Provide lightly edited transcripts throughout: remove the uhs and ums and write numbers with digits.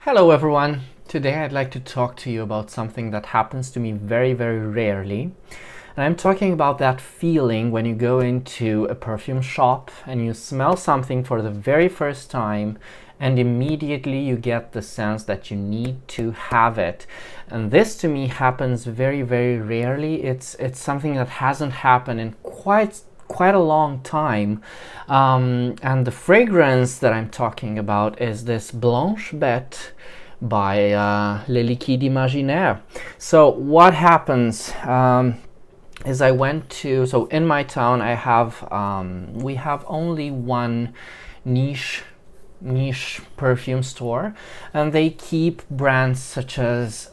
Hello everyone! Today I'd like to talk to you about something that happens to me very, very rarely. And I'm talking about that feeling when you go into a perfume shop and you smell something for the very first time and immediately you get the sense that you need to have it. And this to me happens very, very rarely. It's something that hasn't happened in quite a long time, and the fragrance that I'm talking about is this Blanche Bête by Les Liquides Imaginaires. So what happens is so in my town I have we have only one niche perfume store, and they keep brands such as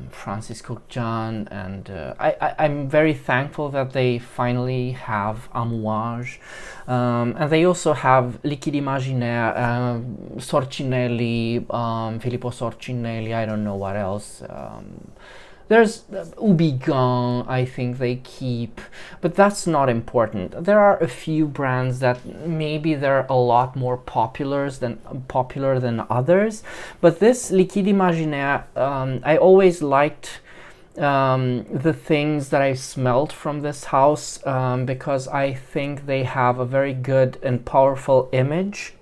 Francis Cook John, and I'm very thankful that they finally have Amouage, and they also have Liquides Imaginaires, Sorcinelli, Filippo Sorcinelli, I don't know what else. There's Ubigan, I think they keep, but that's not important. There are a few brands that maybe they're a lot more popular than others, but this Liquide Imaginaire, I always liked the things that I smelled from this house, because I think they have a very good and powerful image.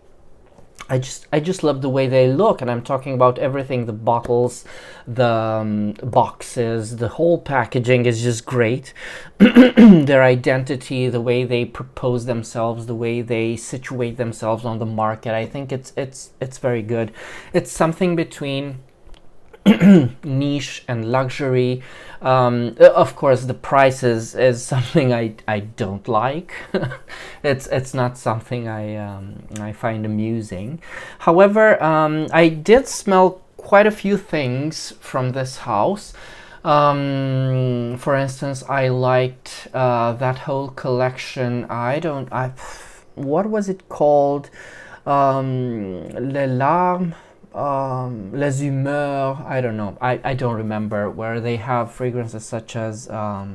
I just love the way they look, and I'm talking about everything, the bottles, the boxes, the whole packaging is just great. Their identity, the way they propose themselves, the way they situate themselves on the market, I think it's very good. It's something between niche and luxury. Of course, the price is something I don't like. It's not something I find amusing. However, I did smell quite a few things from this house. For instance, I liked that whole collection. What was it called? Les Larmes. Les Humeurs, I don't know, I don't remember, where they have fragrances such as oh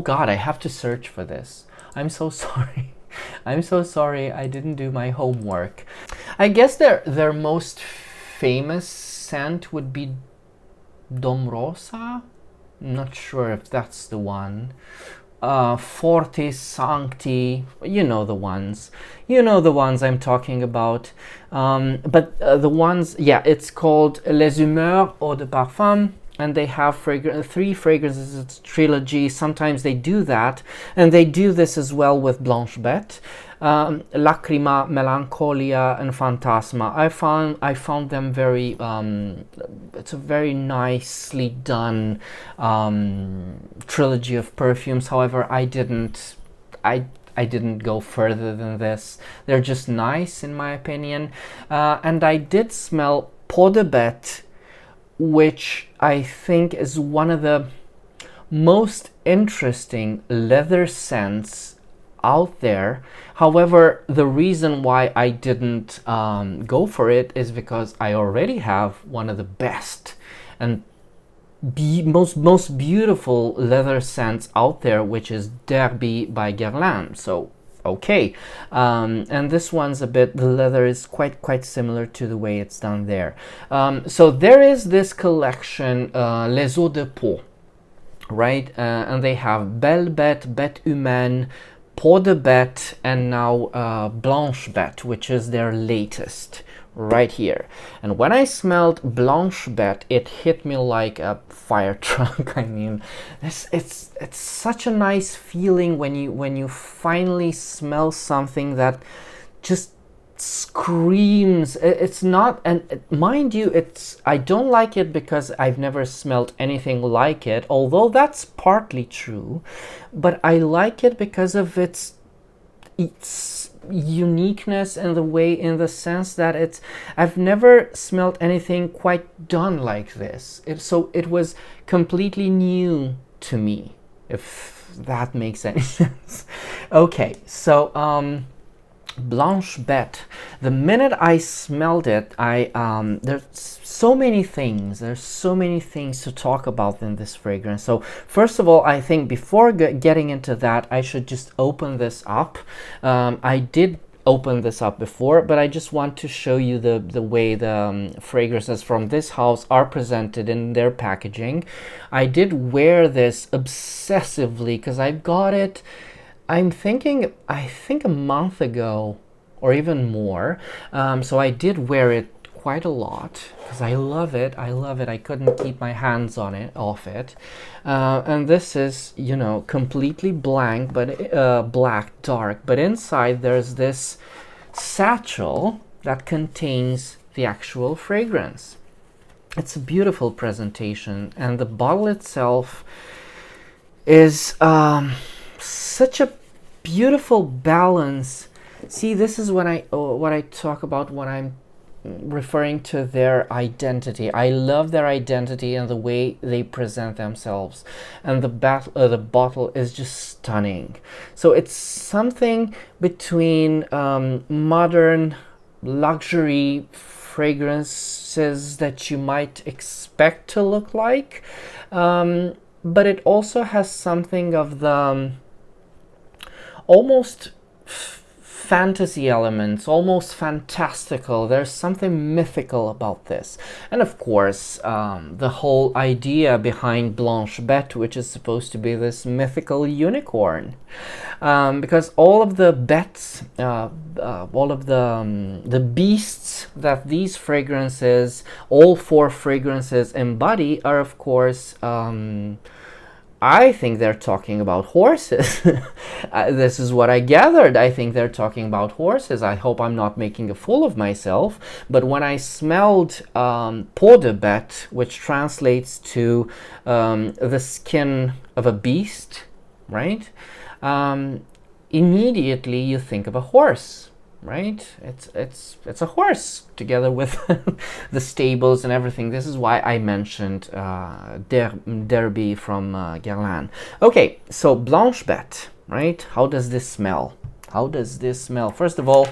god, I have to search for this. I'm so sorry. I'm so sorry, I didn't do my homework. I guess their most famous scent would be Dom Rosa. I'm not sure if that's the one. Fortis Sancti, you know the ones I'm talking about, but the ones, yeah, it's called Les Humeurs Eau de Parfum, and they have three fragrances. It's trilogy. Sometimes they do that, and they do this as well with Blanche Bête. Lacrima, Melancholia, and Fantasma. I found them very. It's a very nicely done trilogy of perfumes. However, I didn't go further than this. They're just nice in my opinion. And I did smell Peau de Bête, which I think is one of the most interesting leather scents out there. However, the reason why I didn't go for it is because I already have one of the best and most beautiful leather scents out there, which is Derby by Guerlain. So okay, and this one's the leather is quite similar to the way it's done there. So there is this collection, Les Eaux de Peau, right? And they have Belle Bête, Bête Humaine, Peau de Bête, and now Blanche Bête, which is their latest, right here. And when I smelled Blanche Bête, it hit me like a fire truck. I mean, it's such a nice feeling when you finally smell something that just screams. It's not, and mind you, I don't like it because I've never smelled anything like it, although that's partly true, but I like it because of its uniqueness and in the sense that I've never smelled anything quite done like this. So it was completely new to me, if that makes any sense. Okay, so Blanche Bête, the minute I smelled it, there's so many things to talk about in this fragrance. So first of all, I think before getting into that, I should just open this up. I did opened this up before, but I just want to show you the way the fragrances from this house are presented in their packaging. I did wear this obsessively because I got it, I think a month ago or even more. So I did wear it quite a lot because I love it. I couldn't keep my hands off it. And this is, you know, completely blank, but black, dark. But inside there's this satchel that contains the actual fragrance. It's a beautiful presentation, and the bottle itself is such a beautiful balance. See, this is when what I talk about when I'm referring to their identity. I love their identity and the way they present themselves, and the bottle is just stunning. So it's something between modern luxury fragrances that you might expect to look like, but it also has something of the almost fantasy elements, almost fantastical. There's something mythical about this. And of course, the whole idea behind Blanche Bête, which is supposed to be this mythical unicorn. Because all of the bêtes, all of the beasts that these fragrances, all 4 fragrances embody, are of course I think they're talking about horses. This is what I gathered. I think they're talking about horses. I hope I'm not making a fool of myself. But when I smelled peau de bête, which translates to the skin of a beast, right? Immediately you think of a horse, right? It's a horse together with the stables and everything. This is why I mentioned Derby from Guerlain. Okay, so Blanche Bête, right? How does this smell? How does this smell? First of all,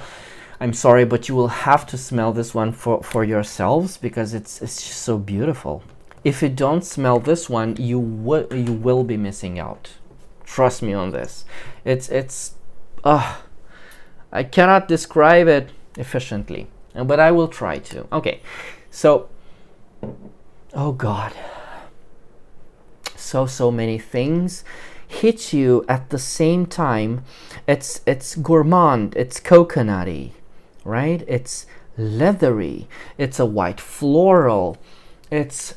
I'm sorry, but you will have to smell this one for yourselves because it's just so beautiful. If you don't smell this one, you will be missing out. Trust me on this. I cannot describe it efficiently, but I will try to. Okay, so, oh God, so many things hit you at the same time. It's gourmand, it's coconutty, right? It's leathery, it's a white floral, it's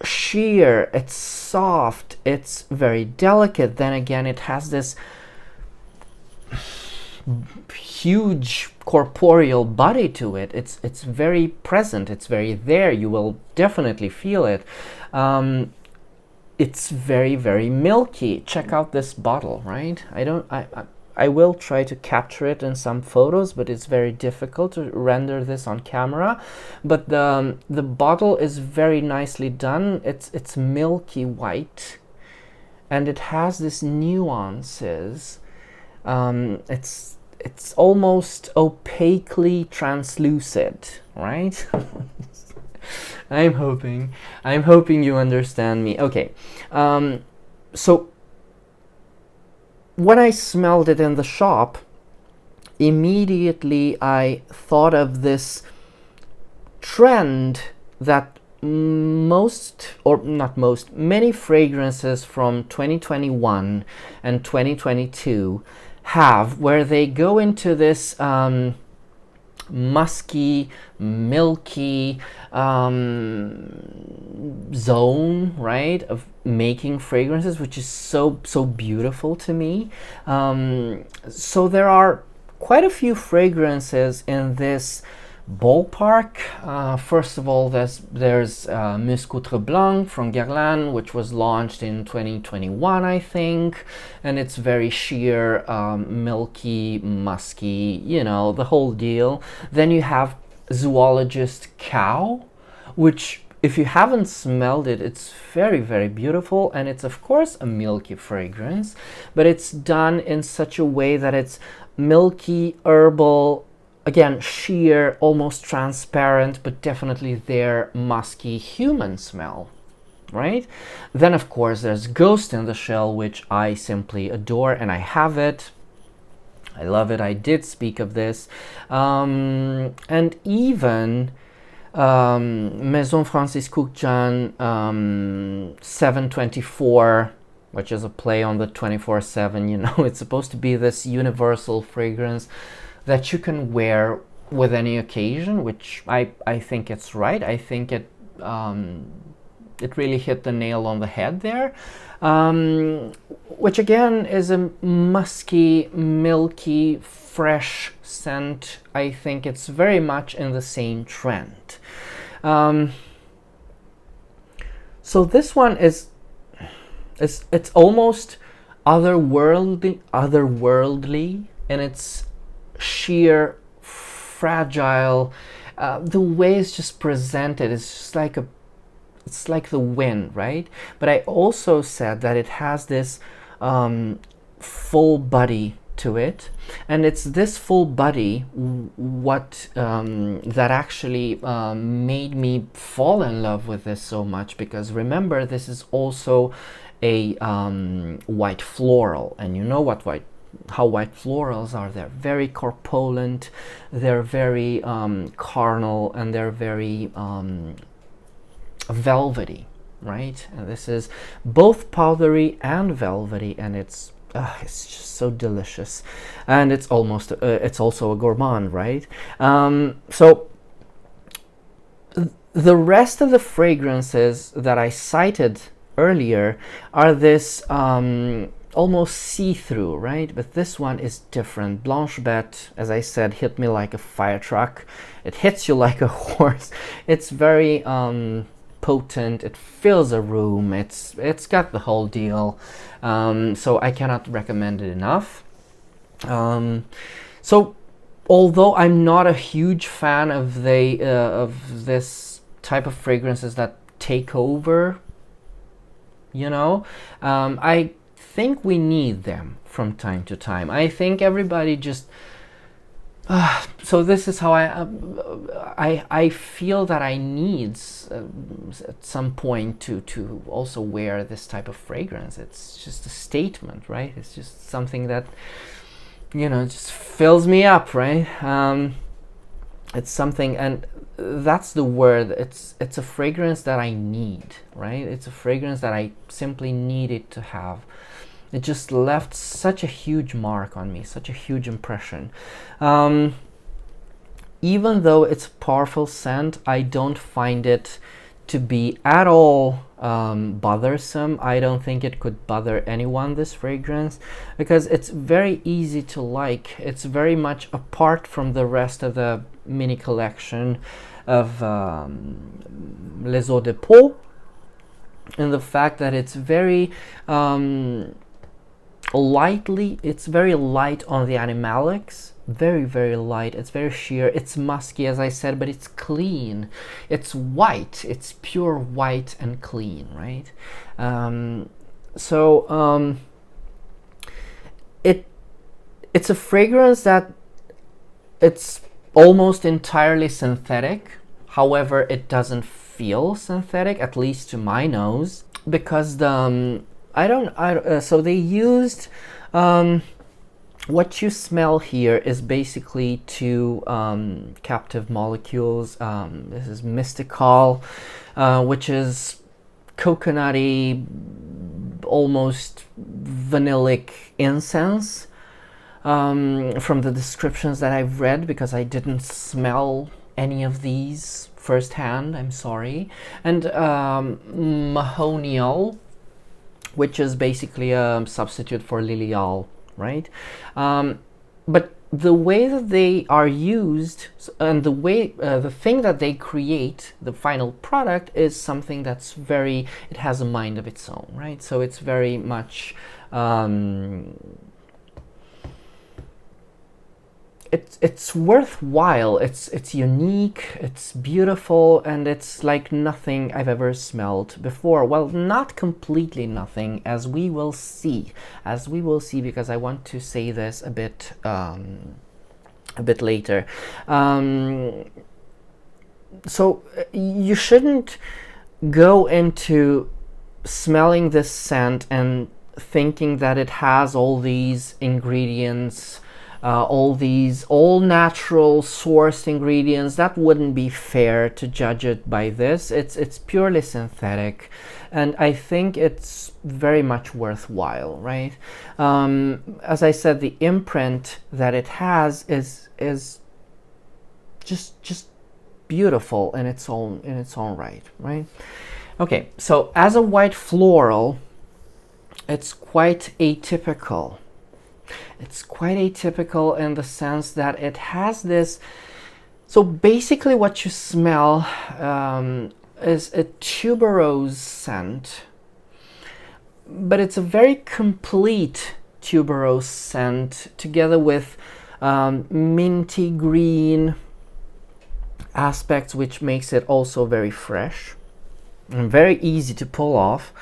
sheer, it's soft, it's very delicate. Then again, it has this huge corporeal body to it. It's very present, it's very there. You will definitely feel it. It's very, very milky. Check out this bottle, right? I will try to capture it in some photos, but it's very difficult to render this on camera. But the bottle is very nicely done. It's milky white, and it has this nuances. It's almost opaquely translucent, right? I'm hoping you understand me. Okay, so when I smelled it in the shop, immediately I thought of this trend that many fragrances from 2021 and 2022 have, where they go into this musky, milky zone, right, of making fragrances, which is so beautiful to me. So there are quite a few fragrances in this ballpark. First of all, there's Muscoutre Blanc from Guerlain, which was launched in 2021, I think, and it's very sheer, milky, musky, you know, the whole deal. Then you have Zoologist Cow, which, if you haven't smelled it, it's very, very beautiful, and it's of course a milky fragrance, but it's done in such a way that it's milky, herbal, again, sheer, almost transparent, but definitely their musky human smell, right? Then, of course, there's Ghost in the Shell, which I simply adore, and I have it. I love it. I did speak of this. And even Maison Francis Cookjan 724, which is a play on the 24/7, you know, it's supposed to be this universal fragrance that you can wear with any occasion, which I think it's right. I think it really hit the nail on the head there. Which again is a musky, milky, fresh scent. I think it's very much in the same trend. So this one is it's almost otherworldly in its sheer fragile. The way it's just presented is just like it's like the wind, right? But I also said that it has this full body to it, and it's this full body what that actually made me fall in love with this so much, because remember, this is also a white floral, and you know how white florals are. They're very corpulent, they're very carnal, and they're very velvety, right? And this is both powdery and velvety, and it's just so delicious, and it's also a gourmand, right? So the rest of the fragrances that I cited earlier are this almost see-through, right? But this one is different. Blanche Bête, as I said, hit me like a fire truck. It hits you like a horse. It's very potent. It fills a room. It's got the whole deal. So I cannot recommend it enough. So although I'm not a huge fan of this type of fragrances that take over, you know, I think we need them from time to time. I think everybody just so this is how I feel that I need at some point to also wear this type of fragrance. It's just a statement, right? It's just something that, you know, just fills me up, right? It's something, and that's the word. It's a fragrance that I need, right? It's a fragrance that I simply needed to have. It just left such a huge mark on me, such a huge impression. Even though it's a powerful scent, I don't find it to be at all bothersome. I don't think it could bother anyone, this fragrance, because it's very easy to like. It's very much apart from the rest of the mini collection of Les Eaux de Pau, and the fact that it's very it's very light on the animalics, very light. It's very sheer, it's musky, as I said, but it's clean, it's white, it's pure white and clean, right? It's a fragrance that it's almost entirely synthetic. However, it doesn't feel synthetic, at least to my nose, because so they used what you smell here is basically two captive molecules. This is Mystical, which is coconutty, almost vanillic incense, from the descriptions that I've read, because I didn't smell any of these firsthand, I'm sorry. And Mahonial, which is basically a substitute for Lilial, right? But the way that they are used, and the way the thing that they create, the final product, is something that's it has a mind of its own, right? So it's very much it's worthwhile. It's unique, it's beautiful, and it's like nothing I've ever smelled before. Well, not completely nothing, as we will see, because I want to say this a bit later. So you shouldn't go into smelling this scent and thinking that it has all these ingredients all these all natural sourced ingredients. That wouldn't be fair to judge it by this. It's purely synthetic, and I think it's very much worthwhile, right? As I said, the imprint that it has is just beautiful in its own right, right? Okay, so as a white floral, it's quite atypical. It's quite atypical in the sense that it has this. So basically, what you smell is a tuberose scent, but it's a very complete tuberose scent together with minty green aspects, which makes it also very fresh and very easy to pull off.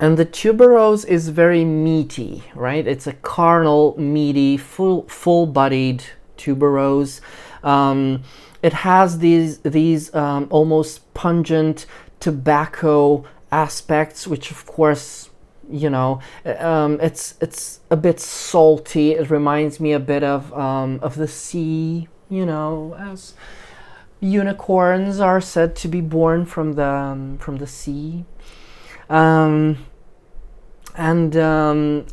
And the tuberose is very meaty, right? It's a carnal, meaty, full-bodied tuberose. It has these almost pungent tobacco aspects, which of course, you know, it's a bit salty. It reminds me a bit of the sea, you know, as unicorns are said to be born from the sea.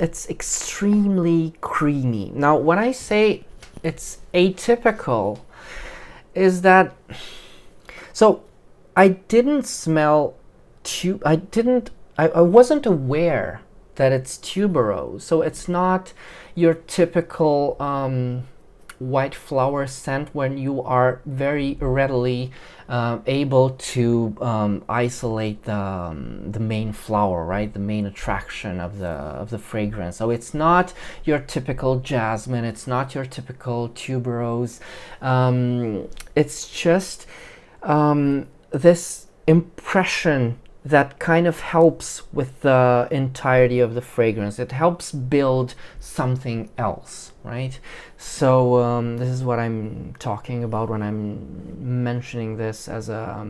It's extremely creamy. Now, when I say it's atypical, is that, so I didn't smell I wasn't aware that it's tuberose, so it's not your typical white flower scent when you are very readily able to isolate the main flower, right? The main attraction of the fragrance. So it's not your typical jasmine, it's not your typical tuberose. It's just this impression that kind of helps with the entirety of the fragrance. It helps build something else, right? So this is what I'm talking about when I'm mentioning this as a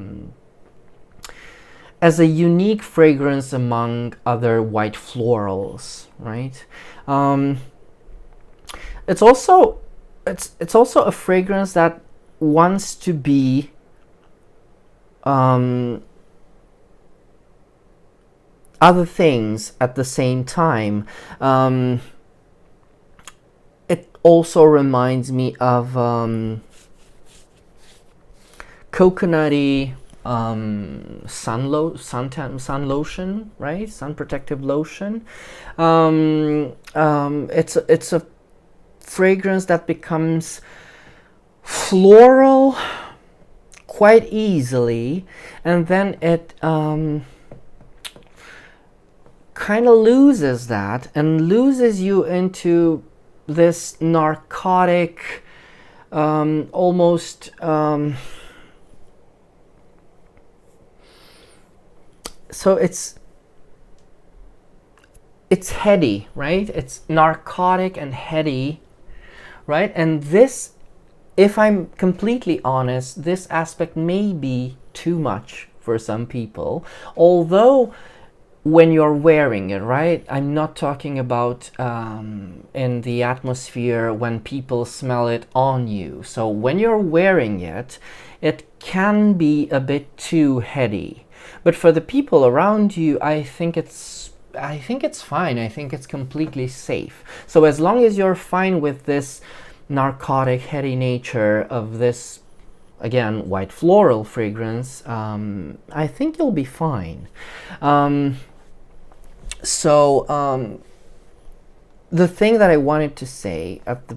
unique fragrance among other white florals, right? It's also a fragrance that wants to be other things at the same time. It also reminds me of coconutty sun lotion, right? Sun protective lotion. It's a fragrance that becomes floral quite easily, and then it kind of loses that and loses you into this narcotic, almost so it's heady, right? It's narcotic and heady, right? And this, if I'm completely honest, this aspect may be too much for some people, although when you're wearing it, right? I'm not talking about in the atmosphere when people smell it on you. So when you're wearing it, it can be a bit too heady. But for the people around you, I think it's fine. I think it's completely safe. So as long as you're fine with this narcotic, heady nature of this, again, white floral fragrance, I think you'll be fine. The thing that I wanted to say at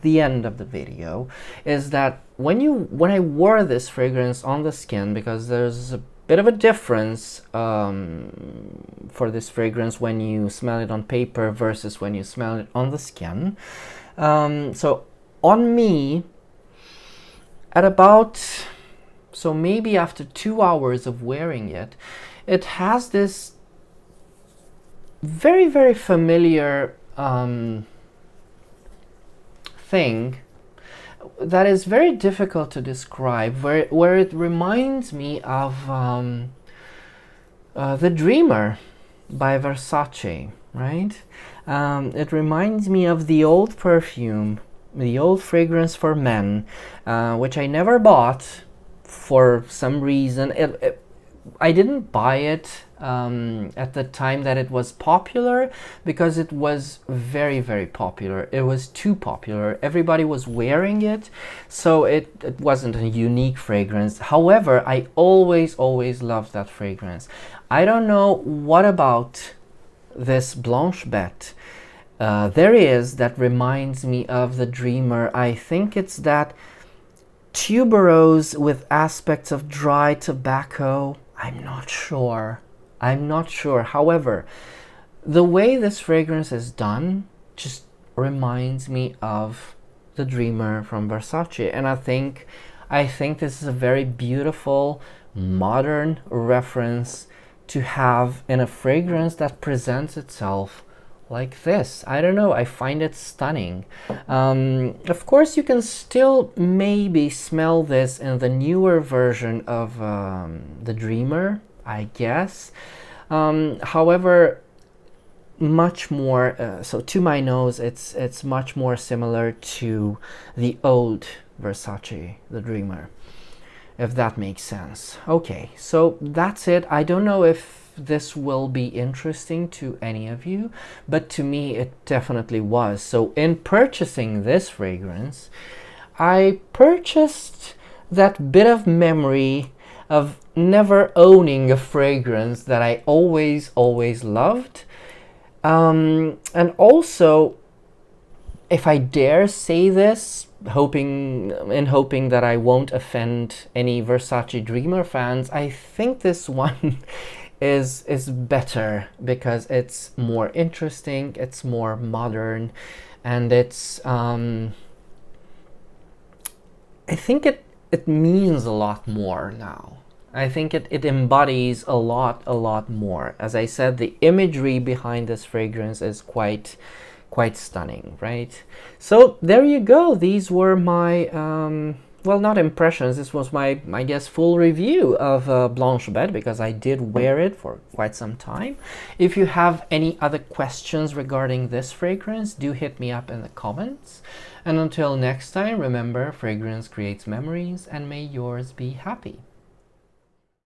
the end of the video is that when I wore this fragrance on the skin, because there's a bit of a difference for this fragrance when you smell it on paper versus when you smell it on the skin. So on me, at about, so maybe after 2 hours of wearing it, it has this very, very familiar thing that is very difficult to describe, where it reminds me of The Dreamer by Versace, right? It reminds me of the old perfume, the old fragrance for men, which I never bought for some reason. I didn't buy it at the time that it was popular, because it was very, very popular. It was too popular. Everybody was wearing it, so it wasn't a unique fragrance. However, I always, always loved that fragrance. I don't know what about this Blanche Bête there is that reminds me of the Dreamer. I think it's that tuberose with aspects of dry tobacco. I'm not sure. I'm not sure. However, the way this fragrance is done just reminds me of the Dreamer from Versace, and I think this is a very beautiful modern reference to have in a fragrance that presents itself like this. I don't know, I find it stunning. Of course, you can still maybe smell this in the newer version of the Dreamer, I guess. However, much more, so to my nose, it's much more similar to the old Versace, the Dreamer, if that makes sense. Okay, so that's it. I don't know if this will be interesting to any of you, but to me it definitely was. So in purchasing this fragrance, I purchased that bit of memory of never owning a fragrance that I always, always loved. And also, if I dare say this, hoping that I won't offend any Versace Dreamer fans, I think this one is better because it's more interesting, it's more modern, and it's I think it means a lot more now. I think it embodies a lot more. As I said, the imagery behind this fragrance is quite stunning, right? So there you go. These were my well, not impressions. This was my, I guess, full review of Blanche Bête, because I did wear it for quite some time. If you have any other questions regarding this fragrance, do hit me up in the comments. And until next time, remember, fragrance creates memories, and may yours be happy.